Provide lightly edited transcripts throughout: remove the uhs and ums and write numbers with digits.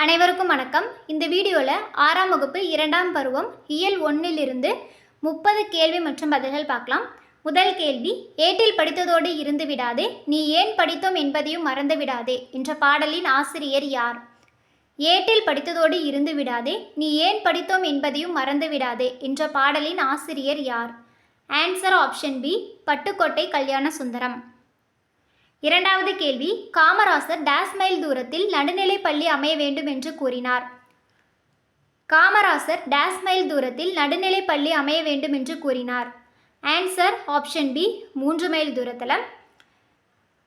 அனைவருக்கும் வணக்கம். இந்த வீடியோவில் 6ஆம் வகுப்பு 2ஆம் பருவம் இயல் 1லிருந்து 30 கேள்வி மற்றும் பதில்கள் பார்க்கலாம். முதல் கேள்வி, ஏட்டில் படித்ததோடு இருந்து விடாதே, நீ ஏன் படித்தோம் என்பதையும் மறந்து விடாதே என்ற பாடலின் ஆசிரியர் யார்? ஏட்டில் படித்ததோடு இருந்து விடாதே, நீ ஏன் படித்தோம் என்பதையும் மறந்து விடாதே என்ற பாடலின் ஆசிரியர் யார்? Answer option B, Pattukkottai Kalyana Sundaram. இரண்டாவது கேள்வி, காமராசர் டேஸ் மைல் தூரத்தில் நடுநிலை பள்ளி அமைய வேண்டும் என்று கூறினார். காமராசர் டேஸ் மைல் தூரத்தில் நடுநிலை பள்ளி அமைய வேண்டும் என்று கூறினார். ஆன்சர் ஆப்ஷன் பி, 3 மைல் தூரத்தில்.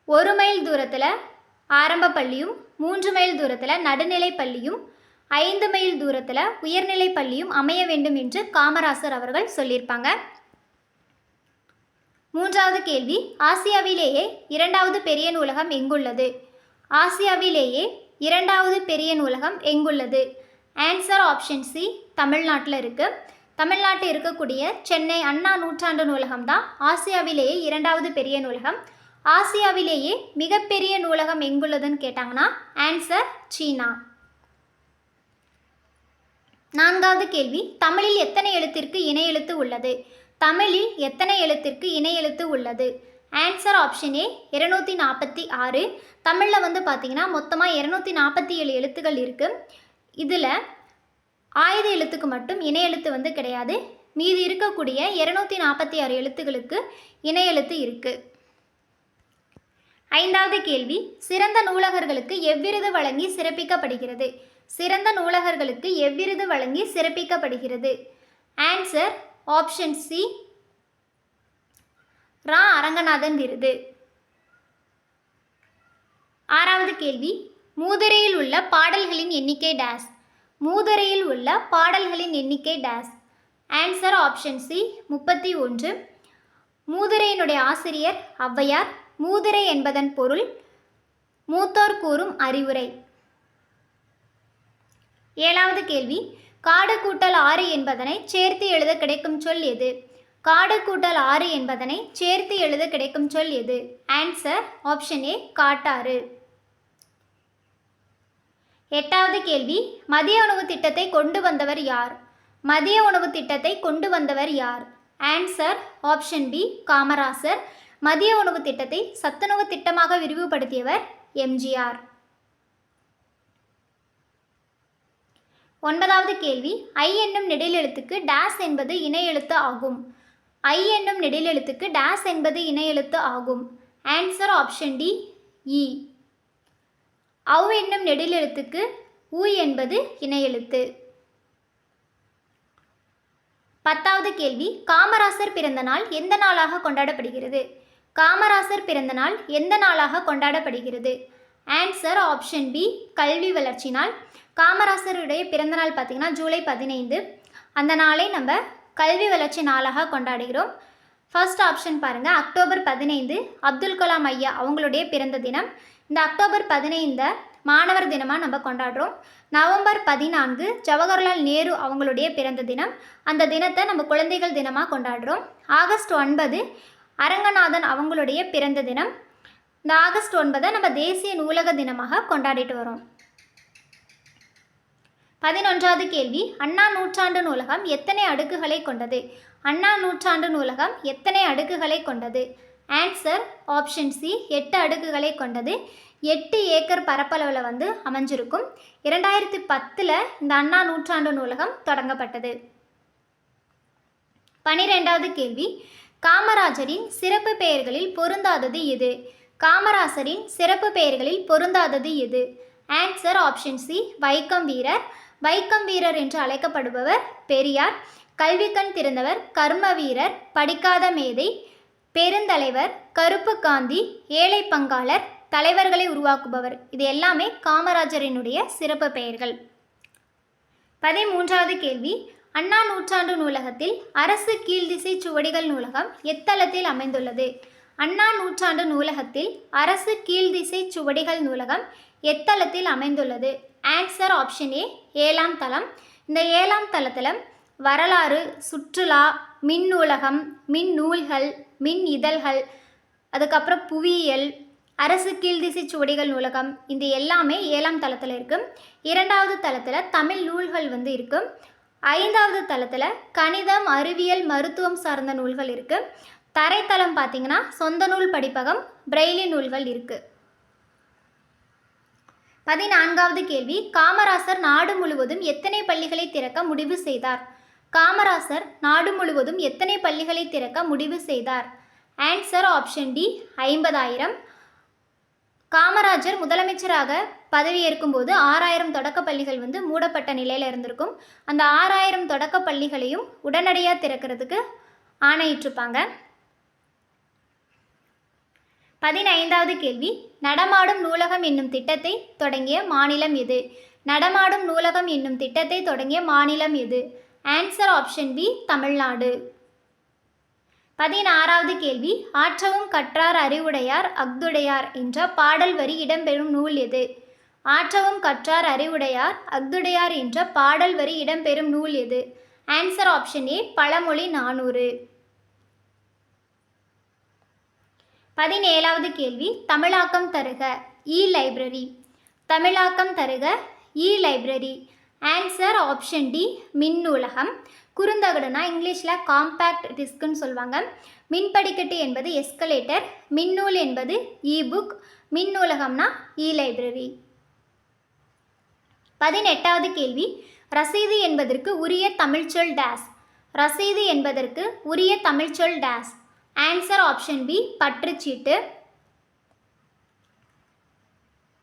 1 மைல் தூரத்தில் ஆரம்ப பள்ளியும், 3 மைல் தூரத்தில் நடுநிலை பள்ளியும், 5 மைல் தூரத்தில் உயர்நிலை பள்ளியும் அமைய வேண்டும் என்று காமராசர் அவர்கள் சொல்லியிருப்பாங்க. மூன்றாவது கேள்வி, ஆசியாவிலேயே 2வது பெரிய நூலகம் எங்குள்ளது? ஆசியாவிலேயே 2வது பெரிய நூலகம் எங்குள்ளது? ஆன்சர் ஆப்ஷன் சி, தமிழ்நாட்டில் இருக்குது. தமிழ்நாட்டில் இருக்கக்கூடிய சென்னை அண்ணா நூற்றாண்டு நூலகம் தான் ஆசியாவிலேயே 2வது பெரிய நூலகம். ஆசியாவிலேயே மிகப்பெரிய நூலகம் எங்குள்ளதுன்னு கேட்டாங்கன்னா ஆன்சர் சீனா. நான்காவது கேள்வி, தமிழில் எத்தனை எழுத்திற்கு இணை எழுத்து உள்ளது? தமிழில் எத்தனை எழுத்திற்கு இணை எழுத்து உள்ளது? ஆன்சர் ஆப்ஷன் ஏ, 246. தமிழில் பார்த்தீங்கன்னா மொத்தமாக 247 எழுத்துக்கள் இருக்குது. இதில் ஆயுத எழுத்துக்கு மட்டும் இணை எழுத்து கிடையாது. மீதி இருக்கக்கூடிய 246 எழுத்துக்களுக்கு இணை எழுத்து இருக்குது. ஐந்தாவது கேள்வி, சிறந்த நூலகர்களுக்கு எவ்விருது வழங்கி சிறப்பிக்கப்படுகிறது? சிறந்த நூலகர்களுக்கு எவ்விருது வழங்கி சிறப்பிக்கப்படுகிறது? ஆன்சர் ஆப்ஷன் சி, ரா அரங்கநாதன் விருது. ஆறாவது கேள்வி, மூதுரையில் உள்ள பாடல்களின் எண்ணிக்கை டேஸ்? மூதுரையில் உள்ள பாடல்களின் எண்ணிக்கை டேஸ்? Answer option C, 31. மூதுரையினுடைய ஆசிரியர் ஔவையார். மூதுரை என்பதன் பொருள் மூத்தோர் கூறும் அறிவுரை. ஏழாவது கேள்வி, காடு கூட்டல் 6 என்பதனை சேர்த்து எழுத கிடைக்கும் சொல் எது? காடு கூட்டல் 6 என்பதனை சேர்த்து எழுத கிடைக்கும் சொல் எது? ஆன்சர் ஆப்ஷன் ஏ, காட்டாறு. எட்டாவது கேள்வி, மதிய உணவு திட்டத்தை கொண்டு வந்தவர் யார்? மதிய உணவு திட்டத்தை கொண்டு வந்தவர் யார்? Answer option B, Kamarajar. மதிய உணவு திட்டத்தை சத்துணவு திட்டமாக விரிவுபடுத்தியவர் எம்ஜிஆர். ஒன்பதாவது கேள்வி, ஐ என்னும் நெடிலெழுத்துக்கு டேஸ் என்பது இணை எழுத்து ஆகும்? ஐ என்னும் நெடிலெழுத்துக்கு டேஸ் என்பது இணை எழுத்து ஆகும்? ஆன்சர் ஆப்ஷன் டி, இ. ஔ என்னும் நெடிலெழுத்துக்கு உ என்பது இணை எழுத்து. பத்தாவது கேள்வி, காமராசர் பிறந்த நாள் எந்த நாளாக கொண்டாடப்படுகிறது? காமராசர் பிறந்த நாள் எந்த நாளாக கொண்டாடப்படுகிறது? ஆன்சர் ஆப்ஷன் பி, கல்வி வளர்ச்சி நாள். காமராசருடைய பிறந்தநாள் பார்த்திங்கன்னா ஜூலை 15. அந்த நாளை நம்ம கல்வி வளர்ச்சி நாளாக கொண்டாடுகிறோம். ஃபர்ஸ்ட் ஆப்ஷன் பாருங்கள், அக்டோபர் 15 அப்துல் கலாம் ஐயா அவங்களுடைய பிறந்த தினம். இந்த அக்டோபர் 15 மாணவர் தினமாக நம்ம கொண்டாடுறோம். நவம்பர் 14 ஜவஹர்லால் நேரு அவங்களுடைய பிறந்த தினம். அந்த தினத்தை நம்ம குழந்தைகள் தினமாக கொண்டாடுறோம். ஆகஸ்ட் 9 அரங்கநாதன் அவங்களுடைய பிறந்த தினம். இந்த ஆகஸ்ட் 9 நம்ம தேசிய நூலக தினமாக கொண்டாடிட்டு வரோம். 11வது கேள்வி, அண்ணா நூற்றாண்டு நூலகம் எத்தனை அடுக்குகளை கொண்டது? அண்ணா நூற்றாண்டு நூலகம் எத்தனை அடுக்குகளை கொண்டது? ஆன்சர் ஆப்ஷன் சி, 8 அடுக்குகளை கொண்டது. 8 ஏக்கர் பரப்பளவில் அமைஞ்சிருக்கும். 2010 இந்த அண்ணா நூற்றாண்டு நூலகம் தொடங்கப்பட்டது. 12வது கேள்வி, காமராஜரின் சிறப்பு பெயர்களில் பொருந்தாதது எது? காமராசரின் சிறப்பு பெயர்களில் பொருந்தாதது எது? ஆன்சர் ஆப்ஷன் சி, வைக்கம் வீரர். வைக்கம் வீரர் என்று அழைக்கப்படுபவர் பெரியார். கல்விக்கண் திறந்தவர் கர்ம வீரர். படிக்காத மேதை பெருந்தலைவர். கருப்பு காந்தி. ஏழை பங்காளர். தலைவர்களை உருவாக்குபவர். இது எல்லாமே காமராஜரினுடைய சிறப்பு பெயர்கள். 13வது கேள்வி, அண்ணா நூற்றாண்டு நூலகத்தில் அரசு கீழ்திசை சுவடிகள் நூலகம் எத்தளத்தில் அமைந்துள்ளது? அண்ணா நூற்றாண்டு நூலகத்தில் அரசு கீழ்திசை சுவடிகள் நூலகம் எத்தளத்தில் அமைந்துள்ளது? ஆன்சர் ஆப்ஷன் ஏ, 7ஆம் தளம். இந்த 7ஆம் தளத்தில் வரலாறு, சுற்றுலா, மின் நூலகம், மின் நூல்கள், மின் இதழ்கள், அதுக்கப்புறம் புவியியல், அரசு கீழ்திசை சுவடிகள் நூலகம், இது எல்லாமே 7ஆம் தளத்தில் இருக்குது. 2வது தளத்தில் தமிழ் நூல்கள் வந்து இருக்குது. 5வது தளத்தில் கணிதம், அறிவியல், மருத்துவம் சார்ந்த நூல்கள் இருக்குது. தரைத்தளம் பார்த்திங்கன்னா சொந்த நூல் படிப்பகம், பிரெய்லி நூல்கள் இருக்குது. 14வது கேள்வி, காமராசர் நாடு முழுவதும் எத்தனை பள்ளிகளை திறக்க முடிவு செய்தார்? காமராசர் நாடு முழுவதும் எத்தனை பள்ளிகளை திறக்க முடிவு செய்தார்? Answer option D 50,000. காமராஜர் முதலமைச்சராக பதவியேற்கும் போது 6,000 தொடக்க பள்ளிகள் வந்து மூடப்பட்ட நிலையில் இருந்திருக்கும். அந்த 6,000 தொடக்க பள்ளிகளையும் உடனடியாக திறக்கிறதுக்கு ஆணையிட்டிருப்பாங்க. 15வது கேள்வி, நடமாடும் நூலகம் என்னும் திட்டத்தை தொடங்கிய மாநிலம் எது? நடமாடும் நூலகம் என்னும் திட்டத்தை தொடங்கிய மாநிலம் எது? Answer option B Tamil Nadu. 16வது கேள்வி, ஆற்றவும் கற்றார் அறிவுடையார் அஃதுடையார் என்ற பாடல் வரி இடம்பெறும் நூல் எது? ஆற்றவும் கற்றார் அறிவுடையார் அஃதுடையார் என்ற பாடல் வரி இடம்பெறும் நூல் எது? ஆன்சர் ஆப்ஷன் ஏ பழமொழி 400. 17வது கேள்வி, தமிழாக்கம் தருக இ லைப்ரரி. தமிழாக்கம் தருக இ லைப்ரரி. ஆன்சர் ஆப்ஷன் டி மின் நூலகம். குறுந்தகடுனா இங்கிலீஷில் காம்பேக்ட் டிஸ்க்குன்னு சொல்லுவாங்க. மின்படிக்கட்டு என்பது எஸ்கலேட்டர், மின்னூல் என்பது இபுக், மின் நூலகம்னா இ லைப்ரரி. 18வது கேள்வி, ரசீது என்பதற்கு உரிய தமிழ்ச்சொல் டேஸ். ரசீது என்பதற்கு உரிய தமிழ்ச்சொல் டேஸ். ஆன்சர் ஆப்ஷன் பி பற்றுச்சீட்டு.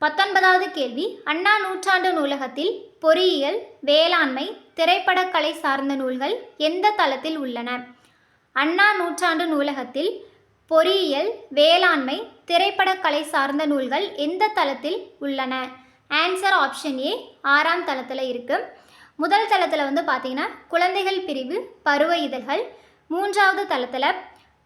19வது கேள்வி, அண்ணா நூற்றாண்டு நூலகத்தில் பொறியியல், வேளாண்மை, திரைப்படக்கலை சார்ந்த நூல்கள் எந்த தளத்தில் உள்ளன? அண்ணா நூற்றாண்டு நூலகத்தில் பொறியியல், வேளாண்மை, திரைப்படக்கலை சார்ந்த நூல்கள் எந்த தளத்தில் உள்ளன? ஆன்சர் ஆப்ஷன் ஏ 6ஆம் தளத்தில் இருக்குது. முதல் தளத்தில் வந்து பார்த்திங்கன்னா குழந்தைகள் பிரிவு, பருவ இதழ்கள். 3வது தளத்தில்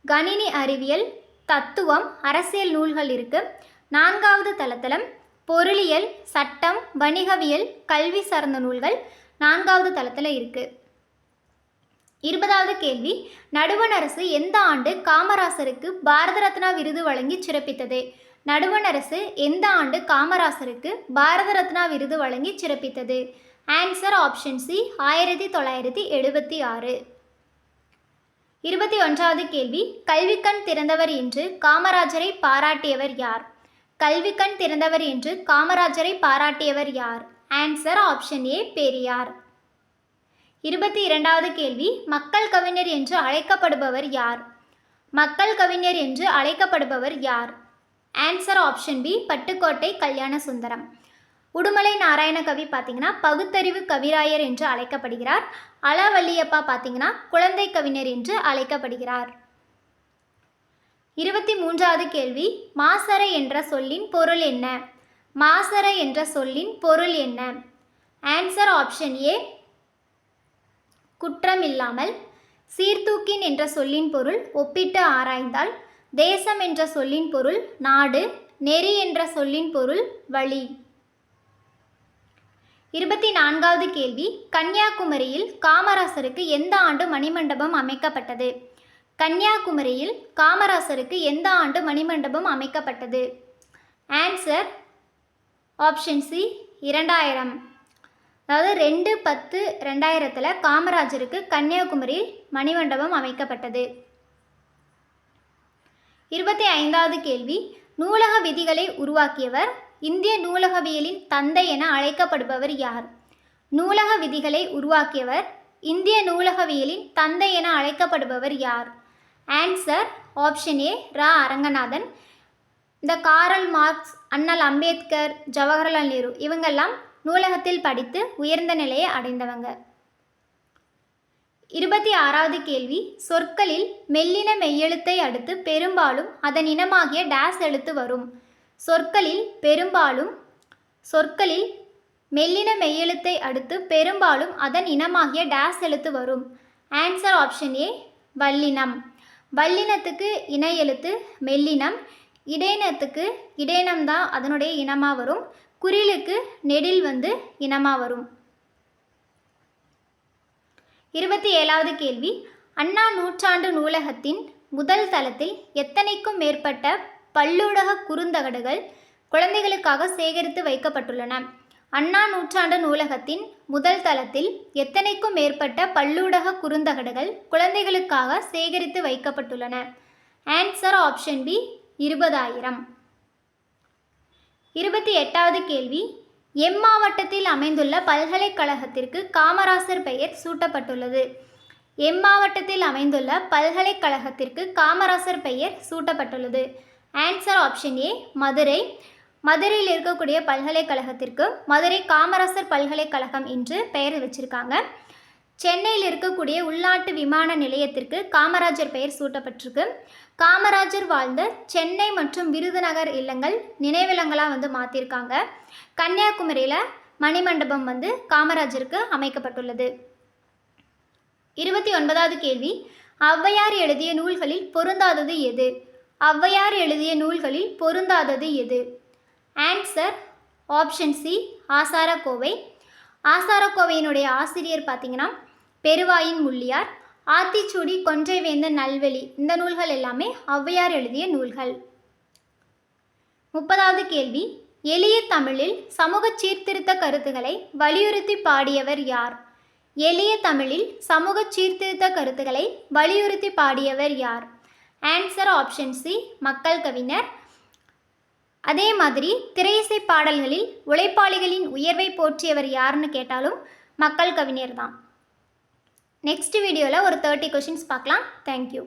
கணினி அறிவியல், தத்துவம், அரசியல் நூல்கள் இருக்குது. 4வது தளத்தில் பொருளியல், சட்டம், வணிகவியல், கல்வி சார்ந்த நூல்கள் 4வது தளத்தில் இருக்குது. 20வது கேள்வி, நடுவண் அரசு எந்த ஆண்டு காமராசருக்கு பாரத ரத்னா விருது வழங்கி சிறப்பித்தது? நடுவண் அரசு எந்த ஆண்டு காமராசருக்கு பாரத ரத்னா விருது வழங்கி சிறப்பித்தது? Answer option C 1976. 21வது கேள்வி, கல்விக்கண் திறந்தவர் என்று காமராஜரை பாராட்டியவர் யார்? கல்விக்கண் திறந்தவர் என்று காமராஜரை பாராட்டியவர் யார்? Answer option A Periyar. 22வது கேள்வி, மக்கள் கவிஞர் என்று அழைக்கப்படுபவர் யார்? மக்கள் கவிஞர் என்று அழைக்கப்படுபவர் யார்? Answer option B Pattukkottai Kalyana Sundaram. Udumalai Narayanakavi பார்த்திங்கன்னா பகுத்தறிவு கவிராயர் என்று அழைக்கப்படுகிறார். அளவல்லியப்பா பார்த்திங்கன்னா குழந்தை கவிஞர் என்று அழைக்கப்படுகிறார். 23வது கேள்வி, மாசறை என்ற சொல்லின் பொருள் என்ன? மாசறை என்ற சொல்லின் பொருள் என்ன? ஆன்சர் ஆப்ஷன் ஏ குற்றம் இல்லாமல். சீர்தூக்கின் என்ற சொல்லின் பொருள் ஒப்பிட்டு ஆராய்ந்தால். தேசம் என்ற சொல்லின் பொருள் நாடு. நெறி என்ற சொல்லின் பொருள் வழி. 24வது கேள்வி, கன்னியாகுமரியில் காமராசருக்கு எந்த ஆண்டு மணிமண்டபம் அமைக்கப்பட்டது? கன்னியாகுமரியில் காமராசருக்கு எந்த ஆண்டு மணிமண்டபம் அமைக்கப்பட்டது? Answer option C 2000. அதாவது 2/10/2000 காமராஜருக்கு கன்னியாகுமரியில் மணிமண்டபம் அமைக்கப்பட்டது. 25வது கேள்வி, நூலக விதிகளை உருவாக்கியவர், இந்திய நூலகவியலின் தந்தை என அழைக்கப்படுபவர் யார்? நூலக விதிகளை உருவாக்கியவர், இந்திய நூலகவியலின் தந்தை என அழைக்கப்படுபவர் யார்? ஆன்சர் ஆப்ஷன் ஏ ரா அரங்கநாதன். இந்த காரல் மார்க்ஸ், அண்ணல் அம்பேத்கர், ஜவஹர்லால் நேரு இவங்கெல்லாம் நூலகத்தில் படித்து உயர்ந்த நிலையை அடைந்தவங்க. 26வது கேள்வி, சொற்களில் மெல்லின மெய்யெழுத்தை அடுத்து பெரும்பாலும் அதன் இனமாகிய டேஸ் எழுத்து வரும். சொற்களில் மெல்லின மெய்யெழுத்தை அடுத்து பெரும்பாலும் அதன் இனமாகிய டேஸ் எழுத்து வரும். ஆன்சர் ஆப்ஷன் ஏ வல்லினம். வல்லினத்துக்கு இணை எழுத்து மெல்லினம். இடையினத்துக்கு இடையினம் தான் அதனுடைய இனமாக வரும். குறிலுக்கு நெடில் வந்து இனமாக வரும். 27வது கேள்வி, அண்ணா நூற்றாண்டு நூலகத்தின் முதல் தளத்தில் எத்தனைக்கும் மேற்பட்ட பல்லூடக குறுந்தகடுகள் குழந்தைகளுக்காக சேகரித்து வைக்கப்பட்டுள்ளன? அண்ணா நூற்றாண்டு நூலகத்தின் முதல் தளத்தில் எத்தனைக்கும் மேற்பட்ட பல்லூடக குறுந்தகடுகள் குழந்தைகளுக்காக சேகரித்து வைக்கப்பட்டுள்ளன? Answer option B 20,000. 28வது கேள்வி. எம்மாவட்டத்தில் அமைந்துள்ள பல்கலைக்கழகத்திற்கு காமராசர் பெயர் சூட்டப்பட்டுள்ளது? எம்மாவட்டத்தில் அமைந்துள்ள பல்கலைக்கழகத்திற்கு காமராசர் பெயர் சூட்டப்பட்டுள்ளது? Answer option A Madurai. மதுரையில் இருக்கக்கூடிய பல்கலைக்கழகத்திற்கு மதுரை காமராசர் பல்கலைக்கழகம் என்று பெயர் வச்சிருக்காங்க. சென்னையில் இருக்கக்கூடிய உள்நாட்டு விமான நிலையத்திற்கு காமராஜர் பெயர் சூட்டப்பட்டிருக்கு. காமராஜர் வாழ்ந்த சென்னை மற்றும் விருதுநகர் இல்லங்கள் நினைவில்லங்களாக மாற்றிருக்காங்க. கன்னியாகுமரியில் மணிமண்டபம் காமராஜருக்கு அமைக்கப்பட்டுள்ளது. 29வது கேள்வி. ஔவையார் எழுதிய நூல்களில் பொருந்தாதது எது? ஔவையார் எழுதிய நூல்களில் பொருந்தாதது எது? Answer option C Acharakkovai. ஆசாரக்கோவையினுடைய ஆசிரியர் பார்த்தீங்கன்னா பெருவாயின் முள்ளியார். ஆத்திச்சூடி, கொன்றைவேந்தன், நல்வெளி இந்த நூல்கள் எல்லாமே ஔவையார் எழுதிய நூல்கள். 30வது கேள்வி. எளிய தமிழில் சமூக சீர்திருத்த கருத்துக்களை வலியுறுத்தி பாடியவர் யார்? எளிய தமிழில் சமூக சீர்திருத்த கருத்துக்களை வலியுறுத்தி பாடியவர் யார்? ஆன்சர் ஆப்ஷன் சி மக்கள் கவிஞர். அதே மாதிரி திரையிசை பாடல்களில் உழைப்பாளிகளின் உயர்வை போற்றியவர் யாருன்னு கேட்டாலும் மக்கள் கவிஞர் தான். நெக்ஸ்ட் வீடியோவில் ஒரு 30 கொஷின்ஸ் பார்க்கலாம். தேங்க்யூ.